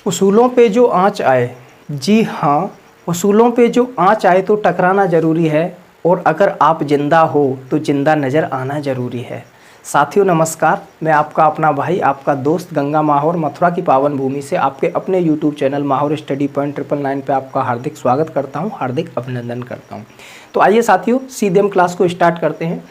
उसूलों पे जो आँच आए, जी हाँ, उसूलों पे जो आँच आए तो टकराना ज़रूरी है, और अगर आप जिंदा हो तो जिंदा नज़र आना ज़रूरी है। साथियों नमस्कार, मैं आपका अपना भाई, आपका दोस्त गंगा माहौर मथुरा की पावन भूमि से आपके अपने YouTube channel Mahaur study point 999 पे आपका हार्दिक स्वागत करता हूं, हार्दिक अभिनंदन करता हूं। तो आइए साथियों, सीधे हम क्लास को स्टार्ट करते हैं।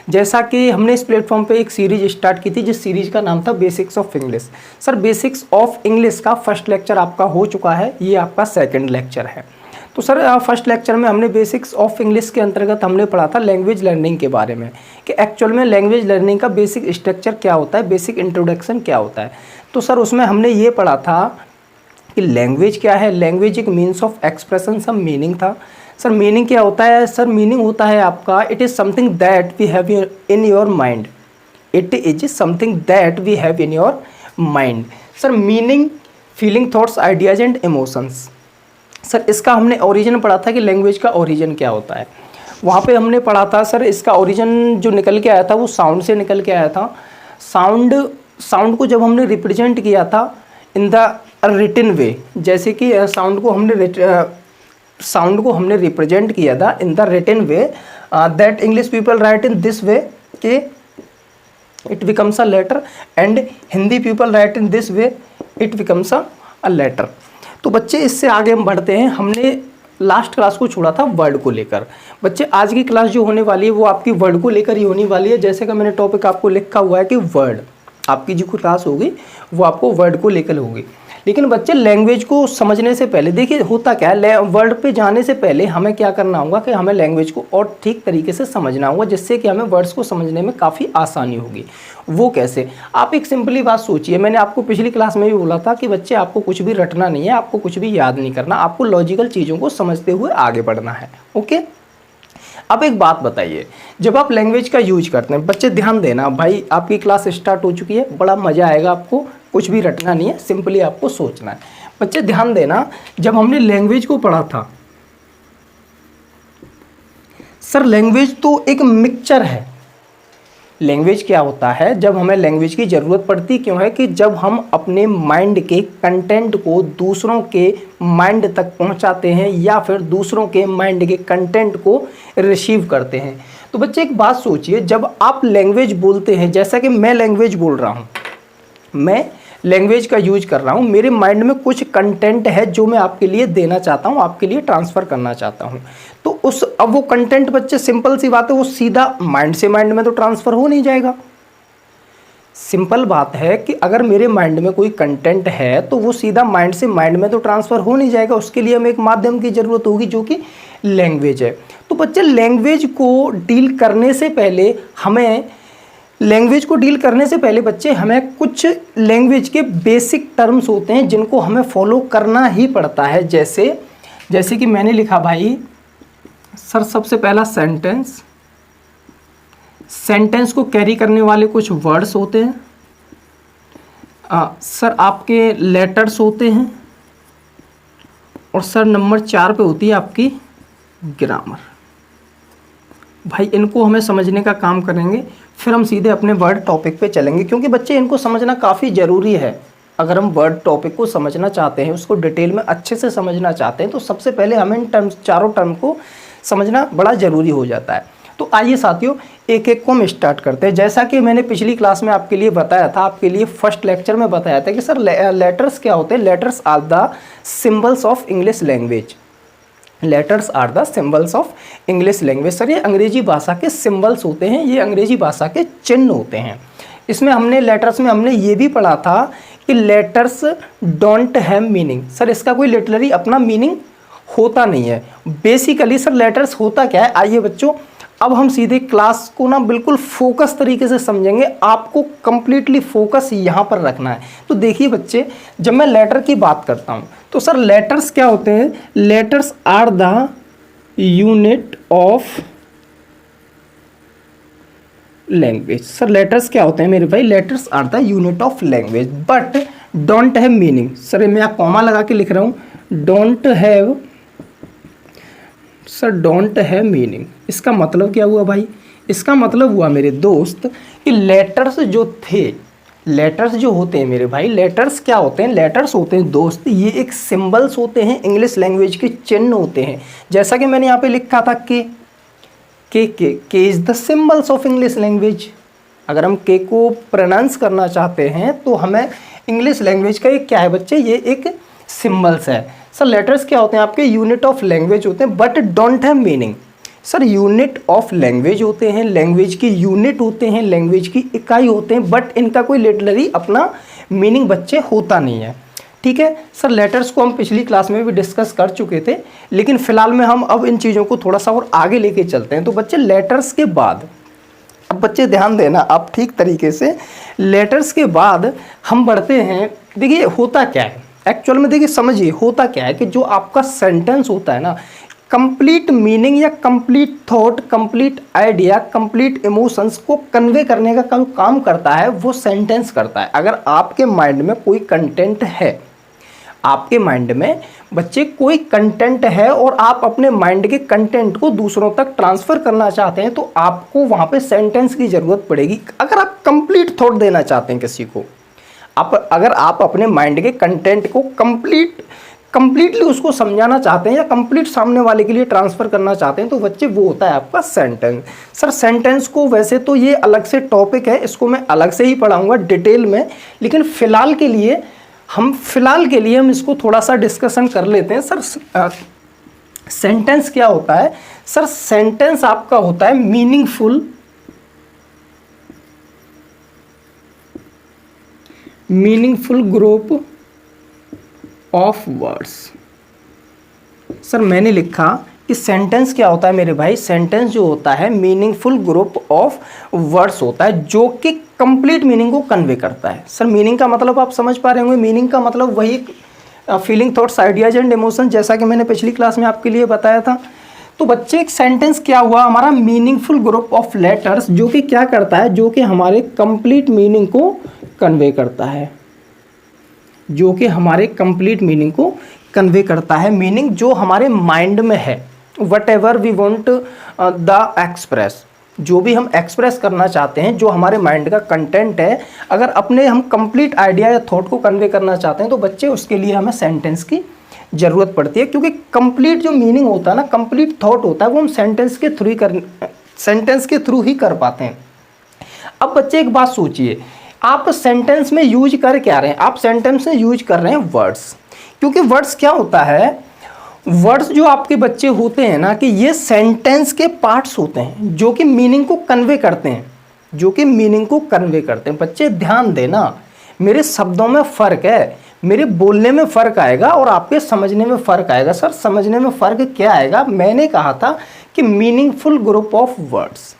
जैसा कि हमने इस प्लेटफॉर्म पे एक सीरीज स्टार्ट की थी, जिस सीरीज का नाम था basics of English. Sir basics of English का फर्स्ट लेक्चर आपका हो चुका है, ये आपका सेकंड लेक्चर है। तो सर फर्स्ट लेक्चर में हमने बेसिक्स ऑफ इंग्लिश के अंतर्गत हमने पढ़ा था लैंग्वेज लर्निंग के बारे में, कि एक्चुअल में लैंग्वेज लर्निंग का बेसिक स्ट्रक्चर क्या होता है, बेसिक इंट्रोडक्शन क्या होता है। तो सर उसमें हमने ये पढ़ा था कि लैंग्वेज क्या है। लैंग्वेज एक मीन्स ऑफ एक्सप्रेशन, सब मीनिंग था। सर मीनिंग क्या होता है? सर मीनिंग होता है आपका, it is something that we have in your mind. It is something that we have in your mind. Sir meaning, feeling, thoughts, ideas and emotions. Sir इसका हमने origin पढ़ा था कि लैंग्वेज का ओरिजिन क्या होता है। वहाँ पे हमने पढ़ा था सर, इसका ओरिजिन जो निकल के आया था वो साउंड से निकल के आया था। साउंड को जब हमने रिप्रेजेंट किया था इन द रिटन वे, जैसे कि साउंड को हमने रिप्रेजेंट किया था in the written way, that English people write in this way के it becomes a letter, and Hindi people write in this way it becomes a letter. तो बच्चे इससे आगे हम बढ़ते हैं। हमने लास्ट क्लास को छोड़ा था वर्ड को लेकर। बच्चे आज की क्लास जो होने वाली है वो आपकी वर्ड को लेकर ही होने वाली है। जैसे कि मैंने टॉपिक आपको लिखा हुआ है कि वर्ड, आपकी जो क्लास होगी वो आपको वर्ड को लेकर होगी। लेकिन बच्चे लैंग्वेज को समझने से पहले देखिए होता क्या है, वर्ड पे जाने से पहले हमें क्या करना होगा कि हमें लैंग्वेज को और ठीक तरीके से समझना होगा, जिससे कि हमें वर्ड्स को समझने में काफ़ी आसानी होगी। वो कैसे? आप एक सिंपली बात सोचिए, मैंने आपको पिछली क्लास में भी बोला था कि बच्चे आपको कुछ भी रटना नहीं है, आपको कुछ भी याद नहीं करना, आपको लॉजिकल चीज़ों को समझते हुए आगे बढ़ना है। ओके, अब एक बात बताइए, जब आप लैंग्वेज का यूज करते हैं, बच्चे ध्यान देना भाई, आपकी क्लास स्टार्ट हो चुकी है, बड़ा मज़ा आएगा आपको, कुछ भी रटना नहीं है, सिंपली आपको सोचना है। बच्चे ध्यान देना, जब हमने लैंग्वेज को पढ़ा था सर, लैंग्वेज तो एक मिक्सचर है। लैंग्वेज क्या होता है? जब हमें लैंग्वेज की ज़रूरत पड़ती क्यों है कि जब हम अपने माइंड के कंटेंट को दूसरों के माइंड तक पहुंचाते हैं, या फिर दूसरों के माइंड के कंटेंट को रिसीव करते हैं। तो बच्चे एक बात सोचिए, जब आप लैंग्वेज बोलते हैं, जैसा कि मैं लैंग्वेज बोल रहा हूँ, मैं लैंग्वेज का यूज कर रहा हूँ, मेरे माइंड में कुछ कंटेंट है जो मैं आपके लिए देना चाहता हूँ, आपके लिए ट्रांसफ़र करना चाहता हूँ। तो अब वो कंटेंट बच्चे, सिंपल सी बात है, वो सीधा माइंड से माइंड में तो ट्रांसफ़र हो नहीं जाएगा। सिंपल बात है कि अगर मेरे माइंड में कोई कंटेंट है तो वो सीधा माइंड से माइंड में तो ट्रांसफ़र हो नहीं जाएगा, उसके लिए हमें एक माध्यम की ज़रूरत होगी जो कि लैंग्वेज है। तो बच्चे लैंग्वेज को डील करने से पहले बच्चे हमें कुछ लैंग्वेज के बेसिक टर्म्स होते हैं जिनको हमें फॉलो करना ही पड़ता है। जैसे कि मैंने लिखा भाई सर, सबसे पहला सेंटेंस को कैरी करने वाले कुछ वर्ड्स होते हैं। सर आपके लेटर्स होते हैं, और सर नंबर 4 पे होती है आपकी ग्रामर। भाई इनको हमें समझने का काम करेंगे, फिर हम सीधे अपने वर्ड टॉपिक पे चलेंगे, क्योंकि बच्चे इनको समझना काफ़ी ज़रूरी है। अगर हम वर्ड टॉपिक को समझना चाहते हैं, उसको डिटेल में अच्छे से समझना चाहते हैं, तो सबसे पहले हमें इन चारों टर्म को समझना बड़ा ज़रूरी हो जाता है। तो आइए साथियों, एक एक को हम स्टार्ट करते हैं। जैसा कि मैंने पिछली क्लास में आपके लिए बताया था, आपके लिए फर्स्ट लेक्चर में बताया था कि सर लेटर्स क्या होते हैं। Letters are the symbols of English language. Letters are the symbols of English language. Sir ये अंग्रेजी भाषा के सिम्बल्स होते हैं, ये अंग्रेजी भाषा के चिन्ह होते हैं। इसमें हमने लेटर्स में हमने ये भी पढ़ा था कि letters don't have meaning. Sir इसका कोई लिटरली अपना मीनिंग होता नहीं है। बेसिकली सर लेटर्स होता क्या है, आइए बच्चों अब हम सीधे क्लास को ना बिल्कुल फोकस तरीके से समझेंगे। आपको कंप्लीटली फोकस यहाँ पर रखना है। तो देखिए बच्चे, जब मैं लेटर की बात करता हूँ तो सर लेटर्स क्या होते हैं? Letters are the unit of language. Sir letters क्या होते हैं मेरे भाई? Letters are the unit of language but don't have meaning. Sir मैं यहाँ कॉमा लगा के लिख रहा हूँ, don't have. Sir don't have meaning, इसका मतलब क्या हुआ भाई? इसका मतलब हुआ मेरे दोस्त कि लेटर्स जो थे लेटर्स जो होते हैं मेरे भाई, लेटर्स क्या होते हैं? लेटर्स होते हैं दोस्त, ये एक सिंबल्स होते हैं, इंग्लिश लैंग्वेज के चिन्ह होते हैं। जैसा कि मैंने यहाँ पे लिखा था के is the symbols of English language. अगर हम के को प्रोनाउंस करना चाहते हैं तो हमें इंग्लिश लैंग्वेज का एक क्या है बच्चे, ये एक सिंबल्स है। सर लेटर्स क्या होते हैं? आपके यूनिट ऑफ लैंग्वेज होते हैं but don't have meaning. Sir unit of language होते हैं, लैंग्वेज की यूनिट होते हैं, लैंग्वेज की इकाई होते हैं, बट इनका कोई लिटरली अपना मीनिंग बच्चे होता नहीं है। ठीक है सर, लेटर्स को हम पिछली क्लास में भी डिस्कस कर चुके थे, लेकिन फिलहाल में हम अब इन चीज़ों को थोड़ा सा और आगे लेके चलते हैं। तो बच्चे लेटर्स के बाद, अब बच्चे ध्यान देना आप ठीक तरीके से, लेटर्स के बाद हम बढ़ते हैं। देखिए होता क्या है एक्चुअल में, देखिए समझिए होता क्या है कि जो आपका सेंटेंस होता है ना, कंप्लीट मीनिंग या complete thought, complete idea, complete emotions को कन्वे करने का काम करता है वो सेंटेंस करता है। अगर आपके माइंड में कोई कंटेंट है, आपके माइंड में बच्चे कोई कंटेंट है और आप अपने माइंड के कंटेंट को दूसरों तक ट्रांसफ़र करना चाहते हैं तो आपको वहाँ पे सेंटेंस की ज़रूरत पड़ेगी। अगर आप कंप्लीट थॉट देना चाहते हैं किसी को, अगर आप अपने माइंड के कंटेंट को कंप्लीटली उसको समझाना चाहते हैं या कंप्लीट सामने वाले के लिए ट्रांसफ़र करना चाहते हैं तो बच्चे वो होता है आपका सेंटेंस। सर सेंटेंस को वैसे तो ये अलग से टॉपिक है, इसको मैं अलग से ही पढ़ाऊँगा डिटेल में, लेकिन फ़िलहाल के लिए हम इसको थोड़ा सा डिस्कशन कर लेते हैं। सर सेंटेंस क्या होता है? सर सेंटेंस आपका होता है meaningful group of words. Sir मैंने लिखा कि सेंटेंस क्या होता है मेरे भाई? सेंटेंस जो होता है मीनिंगफुल ग्रुप ऑफ वर्ड्स होता है जो कि कंप्लीट मीनिंग को कन्वे करता है। सर मीनिंग का मतलब आप समझ पा रहे होंगे, मीनिंग का मतलब वही feeling, thoughts, ideas and emotion, जैसा कि मैंने पिछली क्लास में आपके लिए बताया था। तो बच्चे एक सेंटेंस क्या हुआ हमारा? मीनिंगफुल ग्रुप ऑफ लेटर्स, जो कि क्या करता है, जो कि हमारे कंप्लीट मीनिंग को कन्वे करता है, जो कि हमारे कंप्लीट मीनिंग को कन्वे करता है। मीनिंग जो हमारे माइंड में है, whatever we want the express, जो भी हम एक्सप्रेस करना चाहते हैं, जो हमारे माइंड का कंटेंट है, अगर अपने हम कंप्लीट आइडिया या थॉट को कन्वे करना चाहते हैं तो बच्चे उसके लिए हमें सेंटेंस की ज़रूरत पड़ती है, क्योंकि कंप्लीट जो मीनिंग होता है ना, कंप्लीट थॉट होता है, वो हम सेंटेंस के थ्रू ही कर पाते हैं। अब बच्चे एक बात सोचिए, आप सेंटेंस में यूज कर क्या रहे हैं? आप सेंटेंस में यूज कर रहे हैं वर्ड्स, क्योंकि वर्ड्स क्या होता है, वर्ड्स जो आपके बच्चे होते हैं ना, कि ये सेंटेंस के पार्ट्स होते हैं जो कि मीनिंग को कन्वे करते हैं, बच्चे ध्यान देना, मेरे शब्दों में फ़र्क है, मेरे बोलने में फ़र्क आएगा और आपके समझने में फ़र्क आएगा। सर समझने में फ़र्क क्या आएगा? मैंने कहा था कि मीनिंगफुल ग्रुप ऑफ वर्ड्स,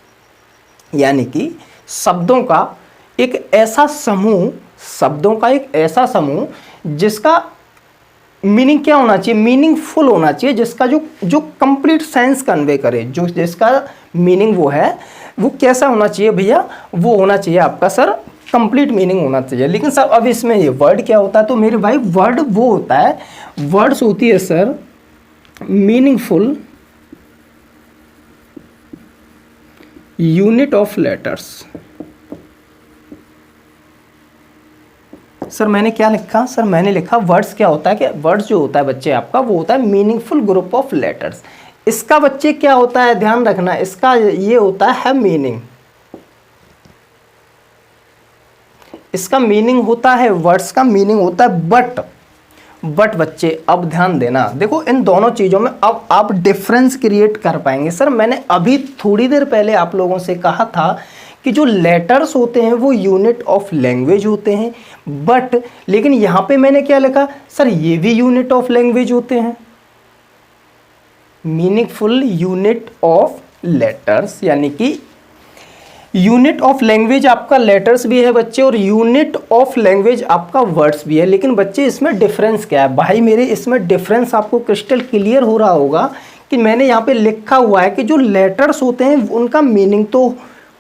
यानी कि शब्दों का एक ऐसा समूह जिसका मीनिंग क्या होना चाहिए? मीनिंगफुल होना चाहिए, जिसका जो कंप्लीट सेंस कन्वे करे, जो जिसका मीनिंग वो है, वो कैसा होना चाहिए भैया? वो होना चाहिए आपका सर कंप्लीट मीनिंग होना चाहिए। लेकिन सर अब इसमें ये वर्ड क्या होता है? तो मेरे भाई वर्ड वो होता है, वर्ड्स होती है sir meaningful unit of letters. Sir मैंने क्या लिखा? सर मैंने लिखा वर्ड्स क्या होता है कि वर्ड्स जो होता है बच्चे आपका, वो होता है मीनिंगफुल ग्रुप ऑफ लेटर्स। इसका बच्चे क्या होता है, ध्यान रखना, इसका ये होता है मीनिंग, इसका मीनिंग होता है, वर्ड्स का मीनिंग होता है बट बच्चे अब ध्यान देना, देखो इन दोनों चीज़ों में अब आप डिफरेंस क्रिएट कर पाएंगे। सर मैंने अभी थोड़ी देर पहले आप लोगों से कहा था कि जो लेटर्स होते हैं वो यूनिट ऑफ लैंग्वेज होते हैं, बट लेकिन यहाँ पे मैंने क्या लिखा? सर ये भी यूनिट ऑफ लैंग्वेज होते हैं, मीनिंगफुल यूनिट ऑफ लेटर्स, यानी कि यूनिट ऑफ लैंग्वेज आपका लेटर्स भी है बच्चे और यूनिट ऑफ लैंग्वेज आपका वर्ड्स भी है। लेकिन बच्चे इसमें डिफरेंस क्या है? भाई मेरे इसमें डिफरेंस आपको क्रिस्टल क्लियर हो रहा होगा कि मैंने यहाँ पे लिखा हुआ है कि जो लेटर्स होते हैं उनका मीनिंग तो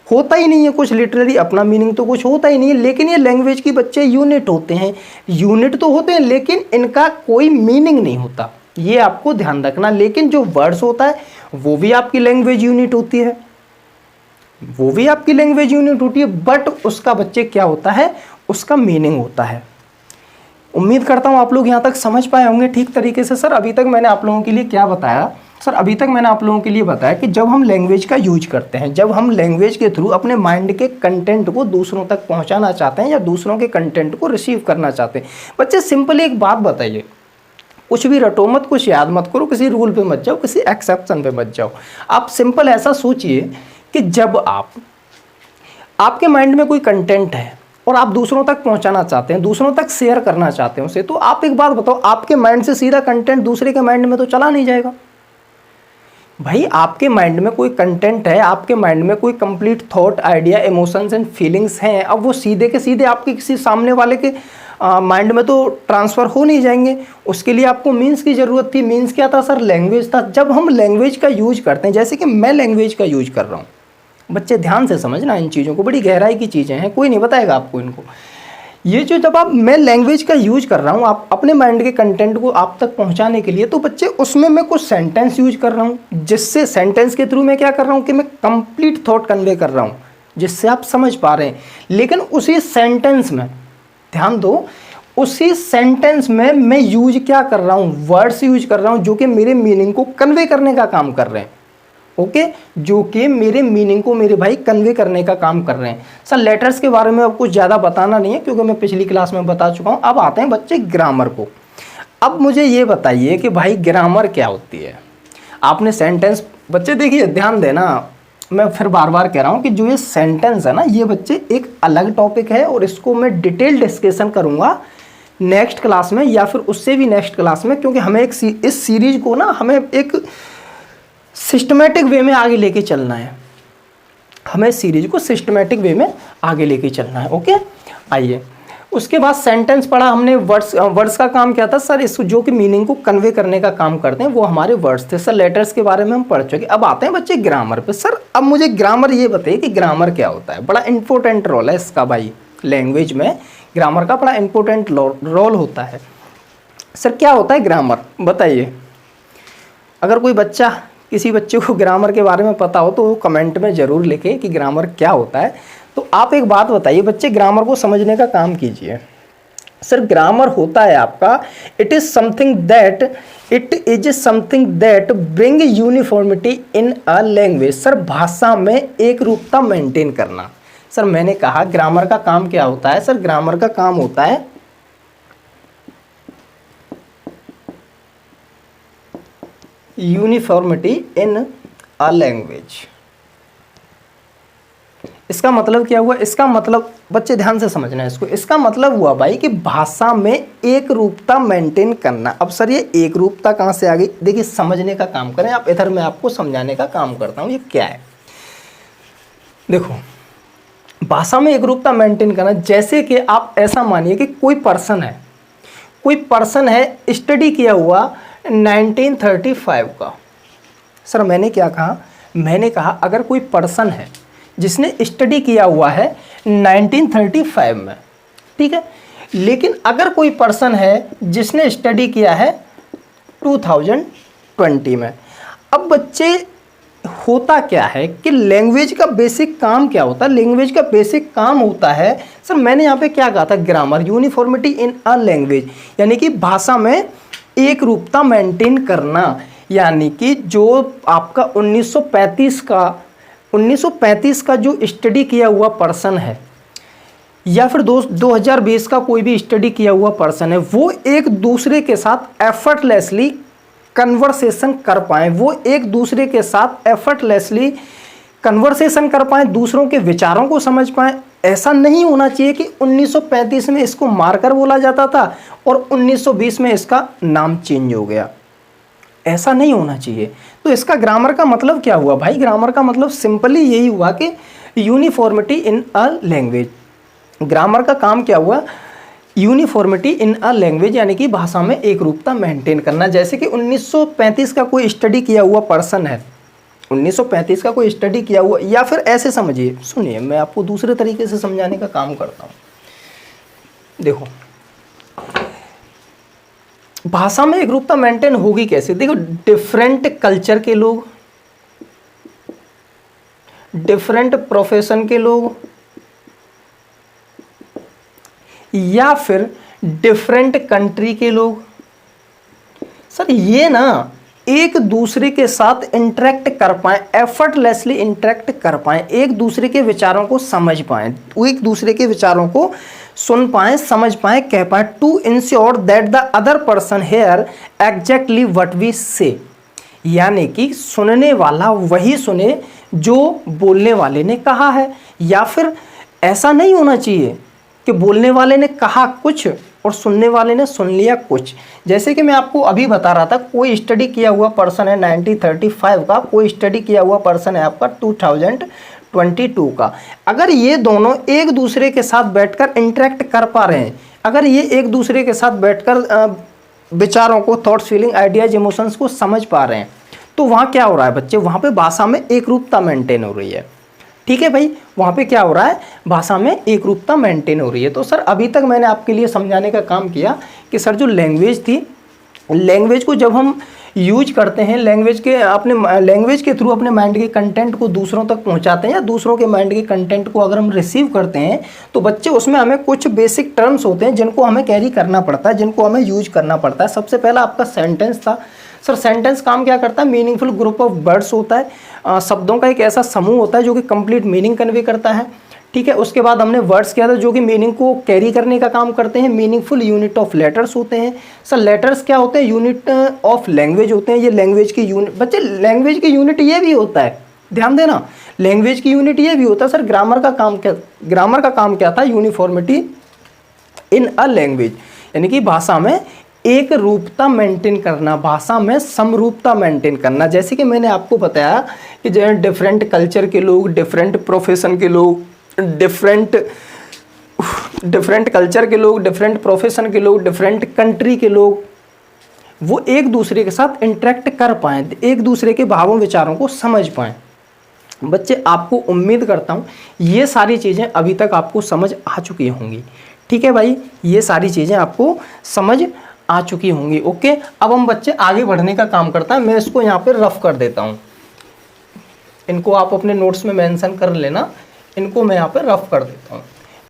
होता ही नहीं है कुछ, लिटरली अपना मीनिंग तो कुछ होता ही नहीं है, लेकिन ये लैंग्वेज की बच्चे यूनिट होते हैं, यूनिट तो होते हैं लेकिन इनका कोई मीनिंग नहीं होता, ये आपको ध्यान रखना। लेकिन जो वर्ड्स होता है वो भी आपकी लैंग्वेज यूनिट होती है, बट उसका बच्चे क्या होता है? उसका मीनिंग होता है। उम्मीद करता हूँ आप लोग यहाँ तक समझ पाए होंगे ठीक तरीके से। सर अभी तक मैंने आप लोगों के लिए क्या बताया? सर अभी तक मैंने आप लोगों के लिए बताया कि जब हम लैंग्वेज का यूज करते हैं, जब हम लैंग्वेज के थ्रू अपने माइंड के कंटेंट को दूसरों तक पहुँचाना चाहते हैं या दूसरों के कंटेंट को रिसीव करना चाहते हैं। बच्चे सिंपल एक बात बताइए, कुछ भी रटो मत, कुछ याद मत करो, किसी रूल पे मत जाओ, किसी एक्सेप्शन पे मत जाओ। आप सिंपल ऐसा सोचिए कि जब आपके माइंड में कोई कंटेंट है और आप दूसरों तक पहुंचाना चाहते हैं, दूसरों तक शेयर करना चाहते हैं उसे, तो आप एक बात बताओ, आपके माइंड से सीधा कंटेंट दूसरे के माइंड में तो चला नहीं जाएगा भाई। आपके माइंड में कोई कंटेंट है, आपके माइंड में कोई complete thought, idea, emotions and feelings हैं, अब वो सीधे के सीधे आपके किसी सामने वाले के माइंड में तो ट्रांसफ़र हो नहीं जाएंगे। उसके लिए आपको मीन्स की ज़रूरत थी। मीन्स क्या था सर? लैंग्वेज था। जब हम लैंग्वेज का यूज करते हैं, जैसे कि मैं लैंग्वेज का यूज कर रहा हूँ, बच्चे ध्यान से समझना इन चीज़ों को, बड़ी गहराई की चीज़ें हैं, कोई नहीं बताएगा आपको इनको। ये जो जब मैं लैंग्वेज का यूज कर रहा हूँ आप अपने माइंड के कंटेंट को आप तक पहुँचाने के लिए, तो बच्चे उसमें मैं कुछ सेंटेंस यूज कर रहा हूँ, जिससे सेंटेंस के थ्रू मैं क्या कर रहा हूँ कि मैं कंप्लीट थॉट कन्वे कर रहा हूँ, जिससे आप समझ पा रहे हैं। लेकिन उसी सेंटेंस में, ध्यान दो, उसी सेंटेंस में मैं यूज क्या कर रहा हूँ? वर्ड्स यूज कर रहा हूँ जो कि मेरे मीनिंग को कन्वे करने का काम कर रहे हैं। ओके, जो कि मेरे मीनिंग को मेरे भाई कन्वे करने का काम कर रहे हैं। सर लेटर्स के बारे में अब कुछ ज़्यादा बताना नहीं है क्योंकि मैं पिछली क्लास में बता चुका हूँ। अब आते हैं बच्चे ग्रामर को। अब मुझे ये बताइए कि भाई ग्रामर क्या होती है? आपने सेंटेंस, बच्चे देखिए ध्यान देना, मैं फिर बार बार कह रहा हूँ कि जो ये सेंटेंस है ना, ये बच्चे एक अलग टॉपिक है और इसको मैं डिटेल डिस्कशन करूँगा नेक्स्ट क्लास में या फिर उससे भी नेक्स्ट क्लास में, क्योंकि हमें इस सीरीज को ना हमें एक सिस्टमेटिक वे में आगे लेके चलना है। हमें सीरीज को सिस्टमेटिक वे में आगे लेके चलना है। ओके, आइए उसके बाद सेंटेंस पढ़ा हमने। वर्ड्स का काम क्या था सर? इसको जो कि मीनिंग को कन्वे करने का काम करते हैं वो हमारे वर्ड्स थे। सर लेटर्स के बारे में हम पढ़ चुके। अब आते हैं बच्चे ग्रामर पे। सर अब मुझे ग्रामर ये बताइए कि ग्रामर क्या होता है? बड़ा इंपॉर्टेंट रोल है इसका भाई, लैंग्वेज में ग्रामर का बड़ा इंपॉर्टेंट रोल होता है। सर क्या होता है ग्रामर, बताइए। अगर कोई बच्चा, किसी बच्चे को ग्रामर के बारे में पता हो तो वो कमेंट में ज़रूर लिखे कि ग्रामर क्या होता है। तो आप एक बात बताइए बच्चे, ग्रामर को समझने का काम कीजिए। सर ग्रामर होता है आपका, it is something that bring uniformity in a language. Sir भाषा में एक रूपता मेंटेन करना। सर मैंने कहा ग्रामर का काम क्या होता है? सर ग्रामर का काम होता है यूनिफॉर्मिटी इन अ लैंग्वेज। इसका मतलब क्या हुआ? इसका मतलब बच्चे ध्यान से समझना है इसको। इसका मतलब हुआ भाई कि भाषा में एक रूपता मेंटेन करना। अब सर ये एक रूपता कहाँ से आ गई? देखिए समझने का काम करें आप, इधर मैं आपको समझाने का काम करता हूँ। ये क्या है देखो, भाषा में एक रूपता मेंटेन करना, जैसे कि आप ऐसा मानिए कि कोई पर्सन है स्टडी किया हुआ 1935 का। सर मैंने क्या कहा? मैंने कहा अगर कोई पर्सन है जिसने स्टडी किया हुआ है 1935 में, ठीक है, लेकिन अगर कोई पर्सन है जिसने स्टडी किया है 2020 में। अब बच्चे होता क्या है कि लैंग्वेज का बेसिक काम क्या होता है? लैंग्वेज का बेसिक काम होता है सर, मैंने यहाँ पे क्या कहा था? Grammar, uniformity in a language, यानी कि भाषा में एक रूपता मेंटेन करना। यानी कि जो आपका 1935 का जो स्टडी किया हुआ पर्सन है या फिर 2020 का कोई भी स्टडी किया हुआ पर्सन है, वो एक दूसरे के साथ एफर्टलेसली कन्वर्सेशन कर पाएँ, वो एक दूसरे के साथ एफर्टलेसली कन्वर्सेशन कर पाएँ, दूसरों के विचारों को समझ पाएँ। ऐसा नहीं होना चाहिए कि 1935 में इसको मार्कर बोला जाता था और 1920 में इसका नाम चेंज हो गया। ऐसा नहीं होना चाहिए। तो इसका ग्रामर का मतलब क्या हुआ भाई? ग्रामर का मतलब सिंपली यही हुआ कि uniformity in a language. Grammar का काम क्या हुआ? यूनिफॉर्मिटी इन अ लैंग्वेज, यानी कि भाषा में एक रूपता मेंटेन करना। जैसे कि 1935 का कोई स्टडी किया हुआ पर्सन है, 1935 का कोई स्टडी किया हुआ, या फिर ऐसे समझिए, सुनिए मैं आपको दूसरे तरीके से समझाने का काम करता हूँ। देखो भाषा में एक रूपता मेंटेन होगी कैसे? देखो डिफरेंट कल्चर के लोग, डिफरेंट प्रोफेशन के लोग, या फिर डिफरेंट कंट्री के लोग। सर ये ना एक दूसरे के साथ इंटरेक्ट कर पाएँ, एफर्टलेसली इंटरेक्ट कर पाएँ, एक दूसरे के विचारों को समझ पाएँ, एक दूसरे के विचारों को सुन पाएँ, समझ पाएँ, कह पाएँ। To ensure that the other person hear exactly what we say, यानी कि सुनने वाला वही सुने जो बोलने वाले ने कहा है। या फिर ऐसा नहीं होना चाहिए कि बोलने वाले ने कहा कुछ और सुनने वाले ने सुन लिया कुछ। जैसे कि मैं आपको अभी बता रहा था, कोई स्टडी किया हुआ पर्सन है 1935 का, कोई स्टडी किया हुआ पर्सन है आपका 2022 का। अगर ये दोनों एक दूसरे के साथ बैठकर इंटरेक्ट कर पा रहे हैं, अगर ये एक दूसरे के साथ बैठकर विचारों को, थॉट्स, फीलिंग, आइडियाज, इमोशंस को समझ पा रहे हैं, तो वहाँ क्या हो रहा है बच्चे, वहाँ पे भाषा में एक रूपता मेंटेन हो रही है। ठीक है भाई, वहाँ पे क्या हो रहा है, भाषा में एक रूपता मेंटेन हो रही है। तो सर अभी तक मैंने आपके लिए समझाने का काम किया कि सर जो लैंग्वेज थी, लैंग्वेज को जब हम यूज करते हैं, लैंग्वेज के थ्रू अपने माइंड के कंटेंट को दूसरों तक पहुंचाते हैं, या दूसरों के माइंड के कंटेंट को अगर हम रिसीव करते हैं, तो बच्चे उसमें हमें कुछ बेसिक टर्म्स होते हैं जिनको हमें कैरी करना पड़ता है, जिनको हमें यूज करना पड़ता है। सबसे पहला आपका सेंटेंस था। सर सेंटेंस काम क्या करता है, मीनिंगफुल ग्रुप ऑफ वर्ड्स होता है, शब्दों का एक ऐसा समूह होता है जो कि कंप्लीट मीनिंग कन्वे करता है। ठीक है, उसके बाद हमने वर्ड्स किया था जो कि मीनिंग को कैरी करने का काम करते हैं। मीनिंगफुल यूनिट ऑफ लेटर्स होते हैं। सर लेटर्स क्या होते हैं, यूनिट ऑफ लैंग्वेज होते हैं। ये लैंग्वेज की यूनिट, बच्चे लैंग्वेज की यूनिट ये भी होता है, ध्यान देना, लैंग्वेज की यूनिट ये भी होता है। सर ग्रामर का काम क्या था, यूनिफॉर्मिटी इन अ लैंग्वेज, यानी कि भाषा में एक रूपता मेंटेन करना, भाषा में समरूपता मेंटेन करना। जैसे कि मैंने आपको बताया कि जो डिफरेंट कल्चर के लोग, डिफरेंट प्रोफेशन के लोग, डिफरेंट कल्चर के लोग, डिफरेंट प्रोफेशन के लोग, डिफरेंट कंट्री के लोग, वो एक दूसरे के साथ इंटरेक्ट कर पाएँ, एक दूसरे के भावों विचारों को समझ पाएँ। बच्चे आपको उम्मीद करता हूँ ये सारी चीज़ें अभी तक आपको समझ आ चुकी होंगी। ठीक है भाई, ये सारी चीज़ें आपको समझ आ चुकी होंगी। ओके, अब हम बच्चे आगे बढ़ने का काम करता है। मैं इसको यहाँ पे रफ कर देता हूँ, इनको आप अपने नोट्स में मेंशन कर लेना, इनको मैं यहाँ पे रफ कर देता हूँ।